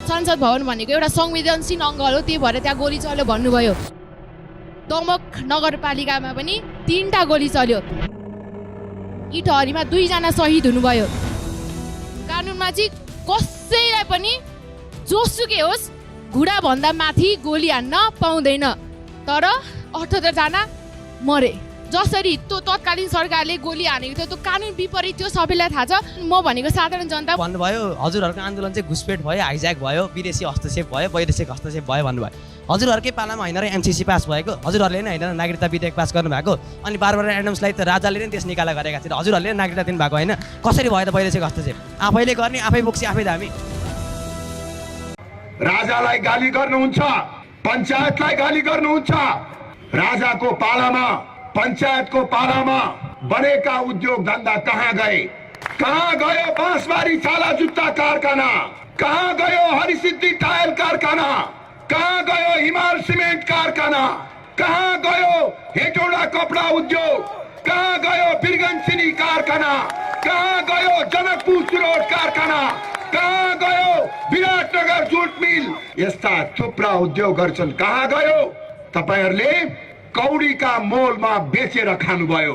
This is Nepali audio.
संसद भवन भनेको एउटा संवेदनशील अङ्ग हो, त्यही भएर त्यहाँ गोली चल्यो भन्नुभयो। दमक नगरपालिकामा पनि 3टा गोली चल्यो, इटहरीमा 2 जना शहीद हुनुभयो। कानुनमा चाहिँ कसैलाई पनि जोसुकै होस् घुँडाभन्दा माथि गोली हान्न पाउँदैन, तर 78 जना मरे। जसरी त्यो तत्कालीन सरकारले गोली हानेको थियो त्यो कानुन विपरीत थियो, सबैलाई थाहा छ। म भनेको साधारण जनता भन्नुभयो हजुरहरूको आन्दोलन चाहिँ घुसपेट भयो, हाइज्याक भयो, विदेशी हस्तक्षेप भयो, वैदेशिक हस्तक्षेप भयो भन्नुभयो। हजुरहरूकै पालामा होइन र एमसिसी पास भएको, हजुरहरूले नै होइन नागरिकता विधेयक पास गर्नुभएको, अनि बारबार एडम्सलाई त राजाले नै देश निकाला गरेका थिए, हजुरहरूले नागरिकता दिनुभएको होइन। कसरी भयो त वैदेशिक हस्तक्षेप? आफैले गर्ने, आफै बोक्सी आफै धामी। राजालाई गाली गर्नुहुन्छ, पञ्चायतलाई गाली गर्नुहुन्छ। राजाको पालामा पञ्चायतको पालामा बनेका उद्योग धन्दा कहाँ गए? कहाँ गयो बाँसबारी छाला जुत्ता कारखाना? कहाँ गयो हरिसिद्धि टायल कारखाना? कहाँ गयो हिमाल सिमेन्ट कारखाना? कहाँ गयो हेटौडा कपडा उद्योग? कहाँ गयो बिरगन्सिनी कारखाना? कहाँ गयो जनकपुर सुरोड कारखाना? कहाँ गयो विराटनगर जुट मिल? यस्ता थुप्रा उद्योगहरू छन्, कहाँ गयो? तपाईहरुले कौडीका मोलमा बेचेर खानुभयो।